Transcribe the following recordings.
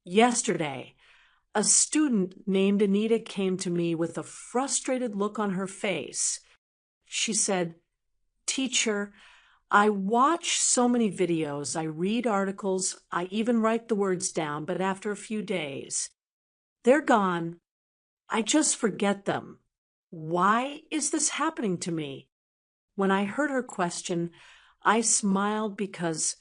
Yesterday, a student named Anita came to me with a frustrated look on her face. She said, "Teacher, I watch so many videos, I read articles, I even write the words down, but after a few days, they're gone. I just forget them. Why is this happening to me?" When I heard her question, I smiled because,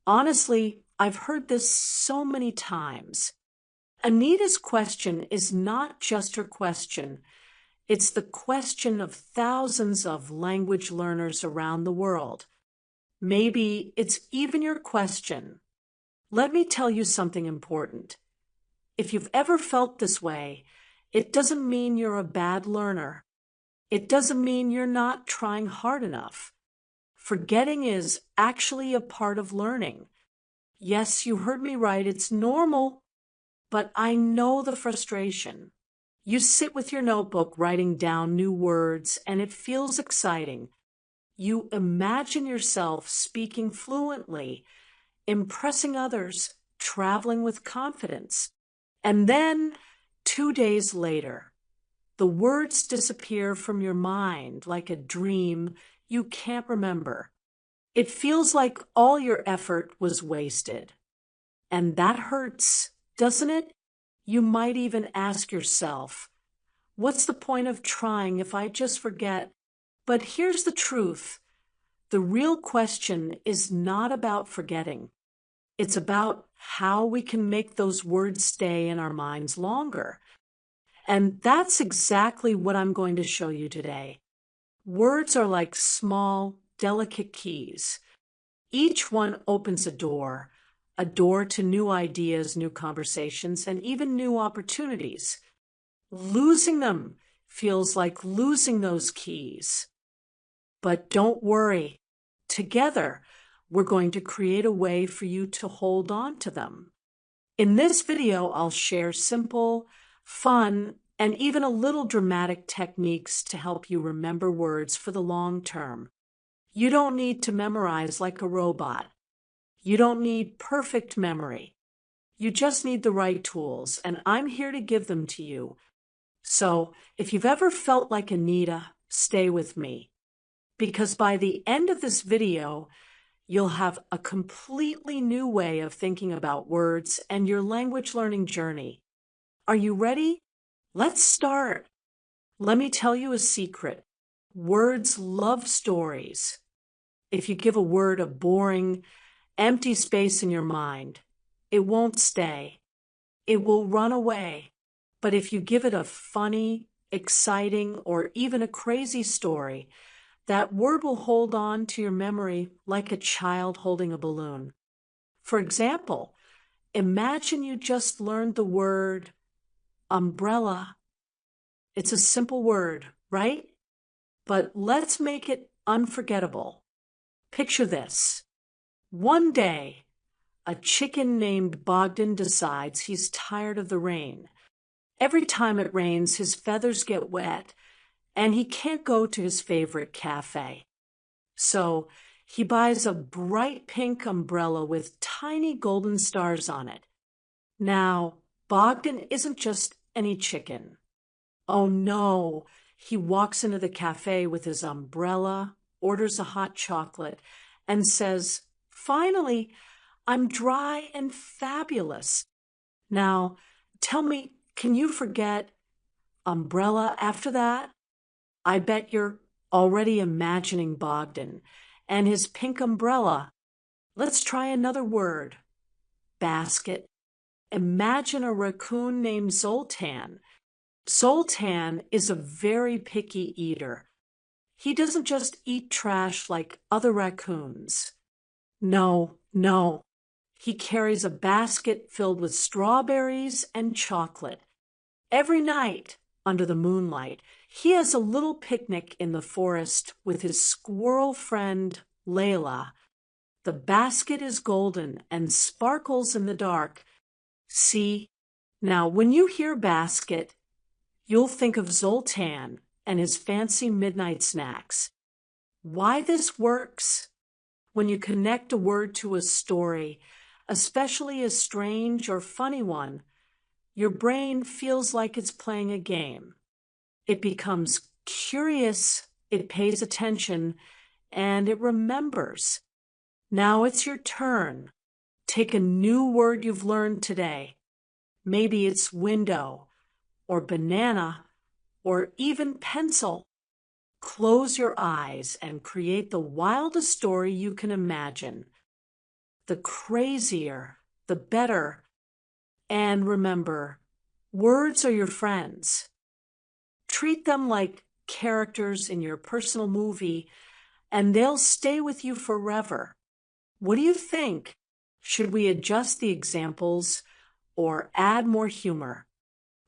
honestly, I've heard this so many times. Anita's question is not just her question. It's the question of thousands of language learners around the world. Maybe it's even your question. Let me tell you something important. If you've ever felt this way, it doesn't mean you're a bad learner. It doesn't mean you're not trying hard enough. Forgetting is actually a part of learning. Yes, you heard me right, it's normal, but I know the frustration. You sit with your notebook writing down new words, and it feels exciting. You imagine yourself speaking fluently, impressing others, traveling with confidence. And then, 2 days later, the words disappear from your mind like a dream you can't remember. It feels like all your effort was wasted. And that hurts, doesn't it? You might even ask yourself, what's the point of trying if I just forget? But here's the truth. The real question is not about forgetting. It's about how we can make those words stay in our minds longer. And that's exactly what I'm going to show you today. Words are like small, delicate keys. Each one opens a door to new ideas, new conversations, and even new opportunities. Losing them feels like losing those keys. But don't worry. Together, we're going to create a way for you to hold on to them. In this video, I'll share simple, fun, and even a little dramatic techniques to help you remember words for the long term. You don't need to memorize like a robot. You don't need perfect memory. You just need the right tools, and I'm here to give them to you. So, if you've ever felt like Anita, stay with me. Because by the end of this video, you'll have a completely new way of thinking about words and your language learning journey. Are you ready? Let's start. Let me tell you a secret. Words love stories. If you give a word a boring, empty space in your mind, it won't stay. It will run away. But if you give it a funny, exciting, or even a crazy story, that word will hold on to your memory like a child holding a balloon. For example, imagine you just learned the word umbrella. It's a simple word, right? But let's make it unforgettable. Picture this. One day, a chicken named Bogdan decides he's tired of the rain. Every time it rains, his feathers get wet, and he can't go to his favorite cafe. So he buys a bright pink umbrella with tiny golden stars on it. Now, Bogdan isn't just any chicken. Oh no, he walks into the cafe with his umbrella, orders a hot chocolate, and says, "Finally, I'm dry and fabulous." Now, tell me, can you forget umbrella after that? I bet you're already imagining Bogdan and his pink umbrella. Let's try another word. Basket. Imagine a raccoon named Zoltan. Zoltan is a very picky eater. He doesn't just eat trash like other raccoons. No. He carries a basket filled with strawberries and chocolate. Every night, under the moonlight, he has a little picnic in the forest with his squirrel friend, Layla. The basket is golden and sparkles in the dark. See? Now, when you hear basket, you'll think of Zoltan and his fancy midnight snacks. Why this works? When you connect a word to a story especially a strange or funny one, your brain feels like it's playing a game. It becomes curious, it pays attention, and it remembers. Now it's your turn. Take a new word you've learned today. Maybe it's window, or banana, or even pencil. Close your eyes and create the wildest story you can imagine. The crazier, the better. And remember, words are your friends. Treat them like characters in your personal movie, and they'll stay with you forever. What do you think? Should we adjust the examples or add more humor?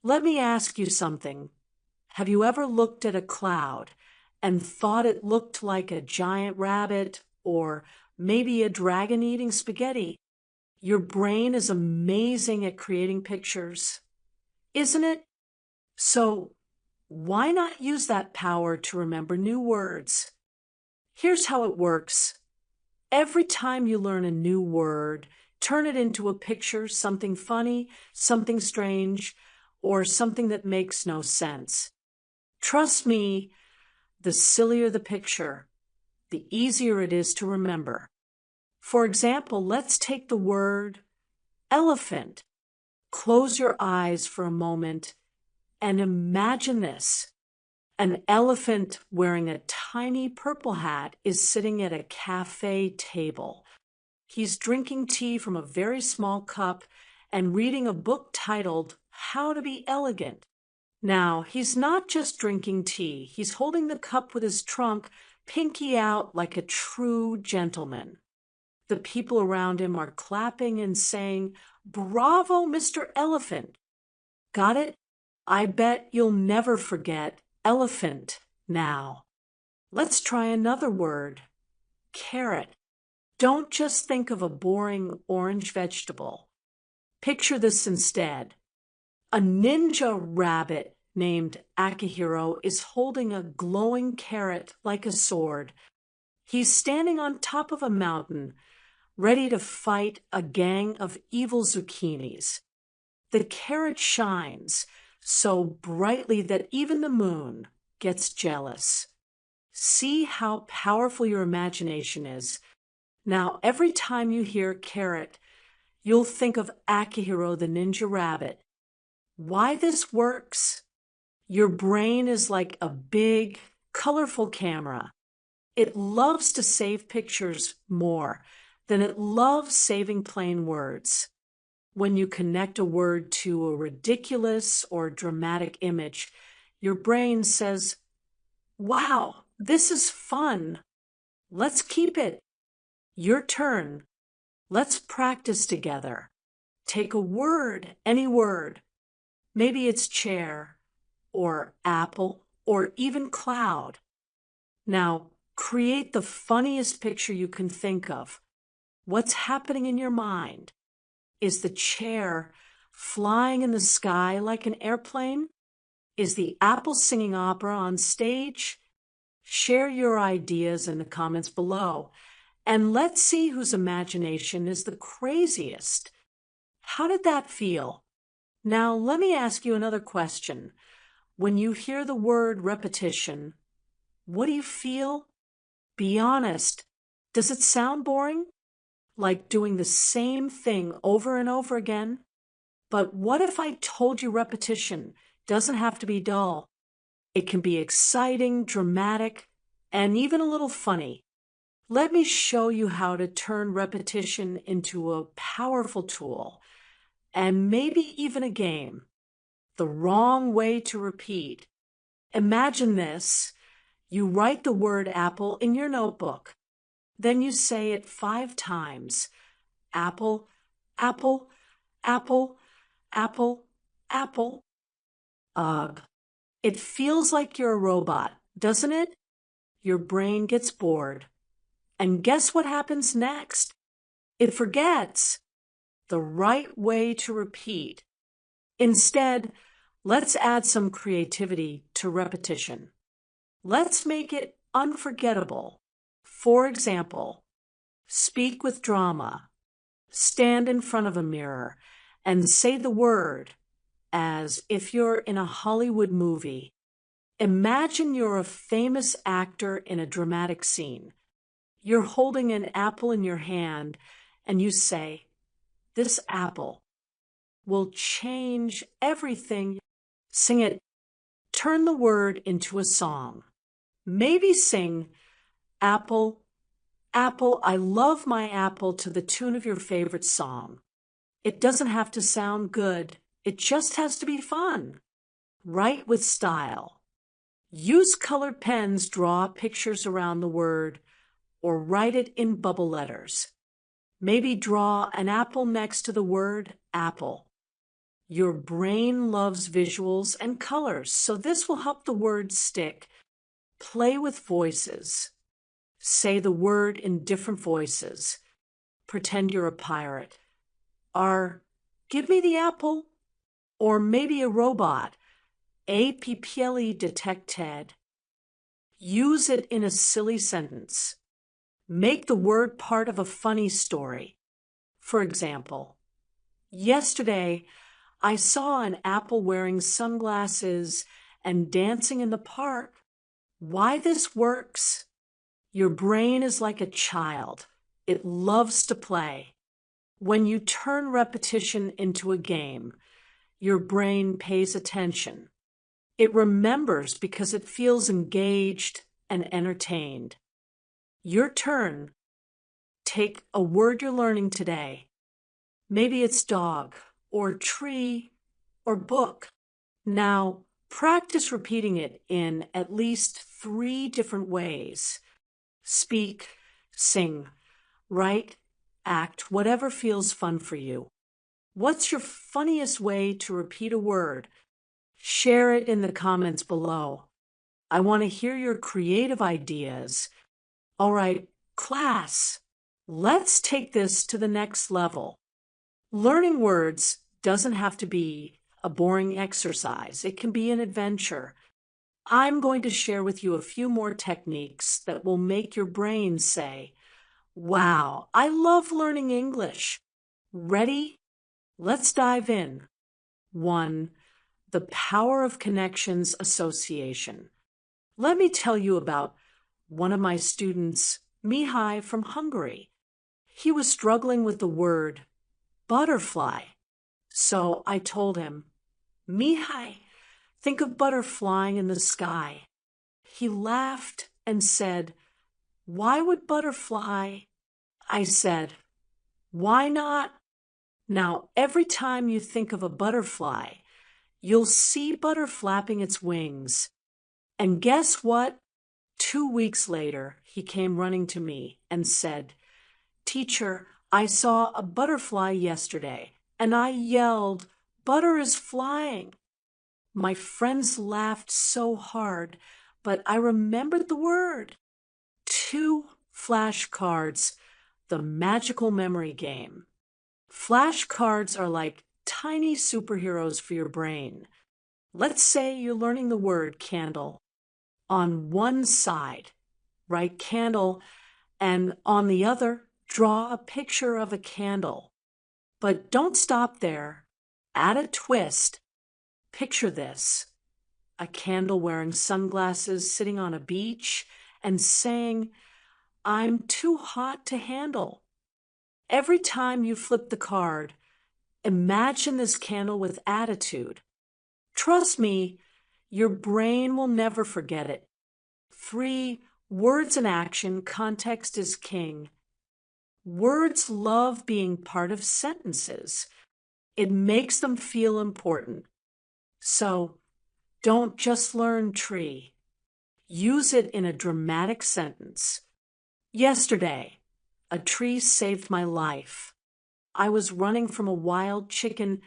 Let me ask you something. Have you ever looked at a cloud and thought it looked like a giant rabbit or maybe a dragon eating spaghetti? Your brain is amazing at creating pictures, isn't it? So why not use that power to remember new words? Here's how it works. Every time you learn a new word, turn it into a picture, something funny, something strange, or something that makes no sense. Trust me, the sillier the picture, the easier it is to remember. For example, let's take the word elephant. Close your eyes for a moment and imagine this. An elephant wearing a tiny purple hat is sitting at a cafe table. He's drinking tea from a very small cup and reading a book titled How to Be Elegant. Now, he's not just drinking tea. He's holding the cup with his trunk, pinky out like a true gentleman. The people around him are clapping and saying, "Bravo, Mr. Elephant." Got it? I bet you'll never forget elephant now. Let's try another word. Carrot. Don't just think of a boring orange vegetable. Picture this instead. A ninja rabbit named Akihiro is holding a glowing carrot like a sword. He's standing on top of a mountain, ready to fight a gang of evil zucchinis. The carrot shines so brightly that even the moon gets jealous. See how powerful your imagination is. Now, every time you hear carrot, you'll think of Akihiro the ninja rabbit. Why this works? Your brain is like a big, colorful camera. It loves to save pictures more than it loves saving plain words. When you connect a word to a ridiculous or dramatic image, your brain says, "Wow, this is fun. Let's keep it." Your turn. Let's practice together. Take a word, any word. Maybe it's chair, or apple, or even cloud. Now, create the funniest picture you can think of. What's happening in your mind? Is the chair flying in the sky like an airplane? Is the apple singing opera on stage? Share your ideas in the comments below, and let's see whose imagination is the craziest. How did that feel? Now, let me ask you another question. When you hear the word repetition, what do you feel? Be honest. Does it sound boring? Like doing the same thing over and over again? But what if I told you repetition doesn't have to be dull? It can be exciting, dramatic, and even a little funny. Let me show you how to turn repetition into a powerful tool, and maybe even a game. The wrong way to repeat. Imagine this. You write the word apple in your notebook. Then you say it 5 times. Apple, apple, apple, apple, apple. Ugh. It feels like you're a robot, doesn't it? Your brain gets bored. And guess what happens next? It forgets the right way to repeat. Instead, let's add some creativity to repetition. Let's make it unforgettable. For example, speak with drama. Stand in front of a mirror and say the word as if you're in a Hollywood movie. Imagine you're a famous actor in a dramatic scene. You're holding an apple in your hand and you say, "This apple will change everything." Sing it. Turn the word into a song. Maybe sing, "Apple, apple, I love my apple," to the tune of your favorite song. It doesn't have to sound good. It just has to be fun. Write with style. Use colored pens, draw pictures around the word, or write it in bubble letters. Maybe draw an apple next to the word apple. Your brain loves visuals and colors, so this will help the word stick. Play with voices. Say the word in different voices. Pretend you're a pirate. Give me the apple. Or maybe a robot. Apple detected. Use it in a silly sentence. Make the word part of a funny story. For example, yesterday I saw an apple wearing sunglasses and dancing in the park. Why this works? Your brain is like a child. It loves to play. When you turn repetition into a game, your brain pays attention. It remembers because it feels engaged and entertained. Your turn. Take a word you're learning today. Maybe it's dog, or tree, or book. Now, practice repeating it in at least 3 different ways. Speak, sing, write, act, whatever feels fun for you. What's your funniest way to repeat a word? Share it in the comments below. I want to hear your creative ideas. All right, class, let's take this to the next level. Learning words doesn't have to be a boring exercise. It can be an adventure. I'm going to share with you a few more techniques that will make your brain say, "Wow, I love learning English." Ready? Let's dive in. 1. The power of connections association. Let me tell you about one of my students, Mihai from Hungary. He was struggling with the word butterfly. So I told him, "Mihai, think of butterflying in the sky." He laughed and said, "Why would butterfly?" I said, "Why not?" Now, every time you think of a butterfly, you'll see butter flapping its wings. And guess what? 2 weeks later, he came running to me and said, "Teacher, I saw a butterfly yesterday, and I yelled, 'Butter is flying.'" My friends laughed so hard, but I remembered the word. 2 flashcards, the magical memory game. Flashcards are like tiny superheroes for your brain. Let's say you're learning the word candle. On one side, write candle, and on the other, draw a picture of a candle. But don't stop there. Add a twist. Picture this: a candle wearing sunglasses sitting on a beach and saying, "I'm too hot to handle." Every time you flip the card, imagine this candle with attitude. Trust me, your brain will never forget it. 3. Words in action. Context is king. Words love being part of sentences. It makes them feel important. So, don't just learn tree. Use it in a dramatic sentence. Yesterday, a tree saved my life. I was running from a wild chicken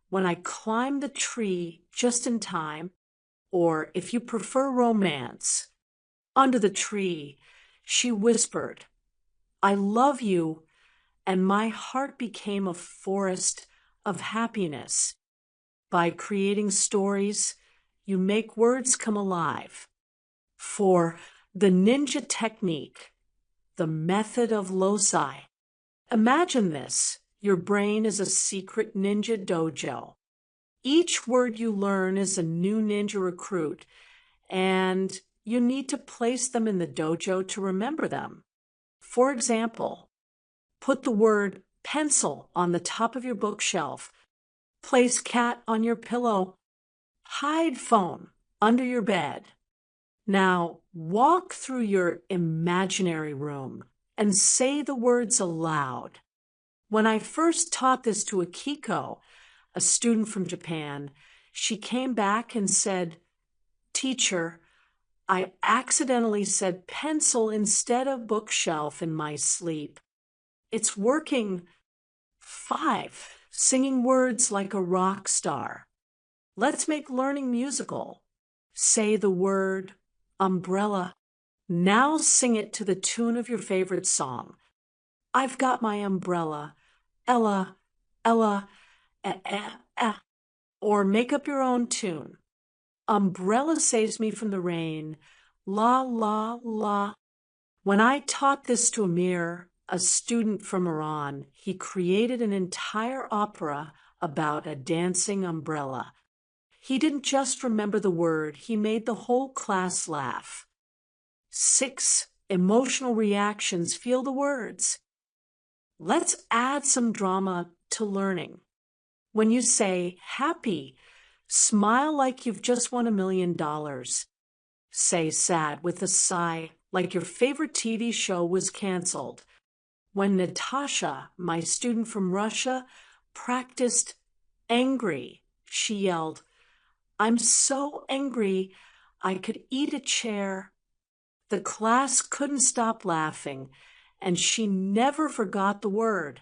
when I climbed the tree just in time. Or, if you prefer romance, under the tree, she whispered, "I love you," and my heart became a forest of happiness. By creating stories, you make words come alive. 4. The ninja technique, the method of loci. Imagine this. Your brain is a secret ninja dojo. Each word you learn is a new ninja recruit, and you need to place them in the dojo to remember them. For example, put the word pencil on the top of your bookshelf. Place cat on your pillow. Hide phone under your bed. Now, walk through your imaginary room and say the words aloud. When I first taught this to Akiko, a student from Japan, she came back and said, "Teacher, I accidentally said pencil instead of bookshelf in my sleep. It's working." 5. Singing words like a rock star. Let's make learning musical. Say the word umbrella. Now sing it to the tune of your favorite song. I've got my umbrella. Ella, Ella, eh, eh, eh. Or make up your own tune. Umbrella saves me from the rain. La, la, la. When I taught this to Amir, a student from Iran, he created an entire opera about a dancing umbrella. He didn't just remember the word, he made the whole class laugh. 6. Emotional reactions. Feel the words. Let's add some drama to learning. When you say happy, smile like you've just won $1 million. Say sad with a sigh, like your favorite TV show was canceled. When Natasha, my student from Russia, practiced angry, she yelled, "I'm so angry, I could eat a chair." The class couldn't stop laughing, and she never forgot the word.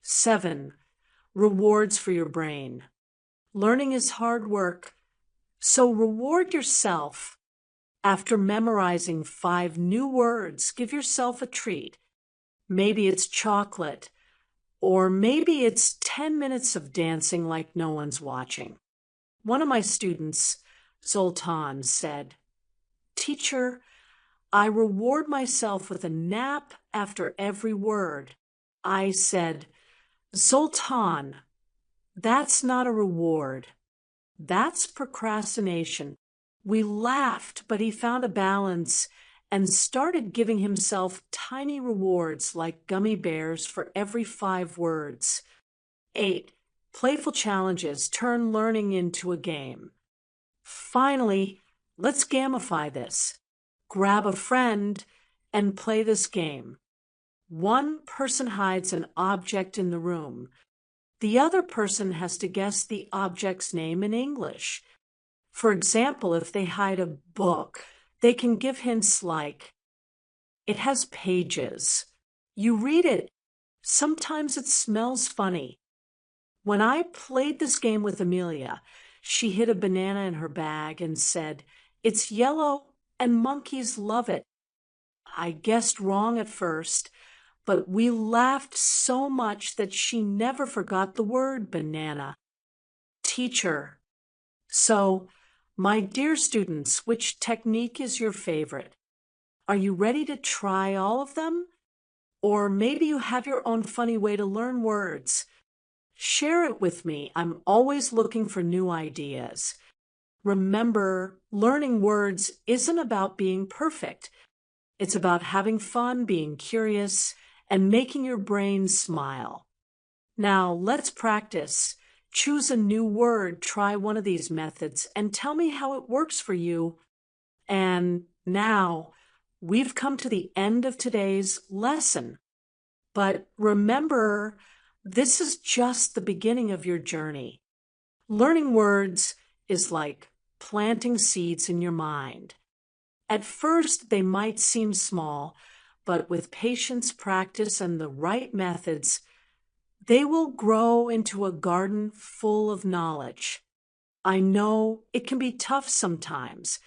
7. Rewards for your brain. Learning is hard work, so reward yourself. After memorizing 5 new words, give yourself a treat. Maybe it's chocolate, or maybe it's 10 minutes of dancing like no one's watching. One of my students, Zoltan, said, "Teacher, I reward myself with a nap after every word." I said, "Zoltan, that's not a reward. That's procrastination." We laughed, but he found a balance and started giving himself tiny rewards like gummy bears for every 5 words. 8. Playful challenges turn learning into a game. Finally, let's gamify this. Grab a friend and play this game. One person hides an object in the room. The other person has to guess the object's name in English. For example, if they hide a book, they can give hints like, "It has pages." You read it. Sometimes it smells funny. When I played this game with Amelia, she hid a banana in her bag and said, "It's yellow and monkeys love it." I guessed wrong at first, but we laughed so much that she never forgot the word banana. Teacher. So, my dear students, which technique is your favorite? Are you ready to try all of them? Or maybe you have your own funny way to learn words. Share it with me. I'm always looking for new ideas. Remember, learning words isn't about being perfect. It's about having fun, being curious, and making your brain smile. Now, let's practice. Choose a new word, try one of these methods, and tell me how it works for you. And now, we've come to the end of today's lesson. But remember, this is just the beginning of your journey. Learning words is like planting seeds in your mind. At first, they might seem small, but with patience, practice, and the right methods, they will grow into a garden full of knowledge. I know it can be tough sometimes.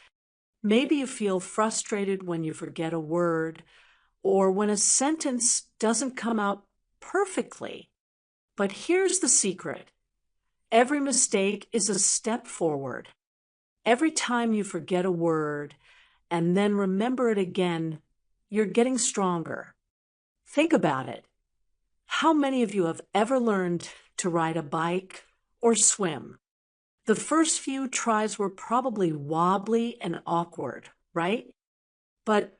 Maybe you feel frustrated when you forget a word or when a sentence doesn't come out perfectly. But here's the secret. Every mistake is a step forward. Every time you forget a word and then remember it again, you're getting stronger. Think about it. How many of you have ever learned to ride a bike or swim? The first few tries were probably wobbly and awkward, right? But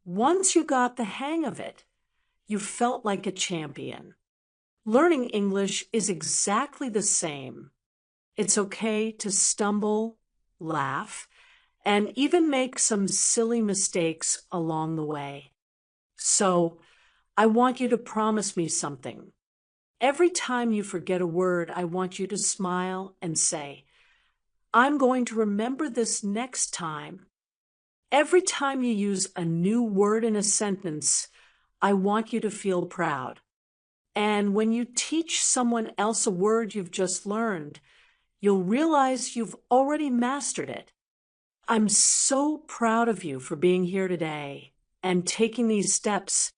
once you got the hang of it, you felt like a champion. Learning English is exactly the same. It's okay to stumble, laugh, and even make some silly mistakes along the way. So, I want you to promise me something. Every time you forget a word, I want you to smile and say, I'm going to remember this next time. Every time you use a new word in a sentence, I want you to feel proud. And when you teach someone else a word you've just learned, you'll realize you've already mastered it. I'm so proud of you for being here today and taking these steps.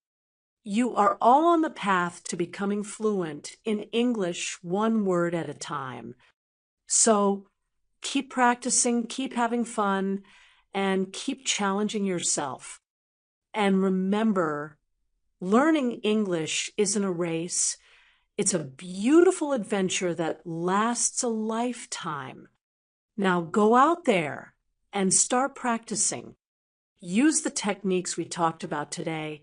You are all on the path to becoming fluent in English one word at a time. So keep practicing, keep having fun, and keep challenging yourself. And remember, learning English isn't a race. It's a beautiful adventure that lasts a lifetime. Now go out there and start practicing. Use the techniques we talked about today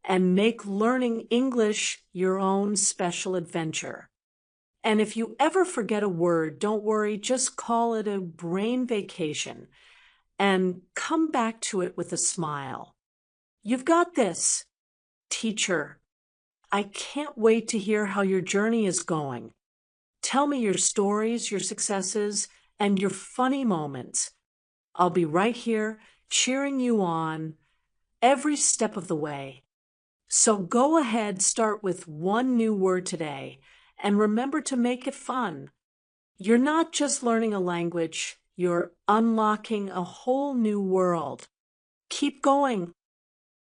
and make learning English your own special adventure. And if you ever forget a word, don't worry, just call it a brain vacation and come back to it with a smile. You've got this. Teacher, I can't wait to hear how your journey is going. Tell me your stories, your successes, and your funny moments. I'll be right here cheering you on every step of the way. So go ahead, start with one new word today, and remember to make it fun. You're not just learning a language, you're unlocking a whole new world. Keep going.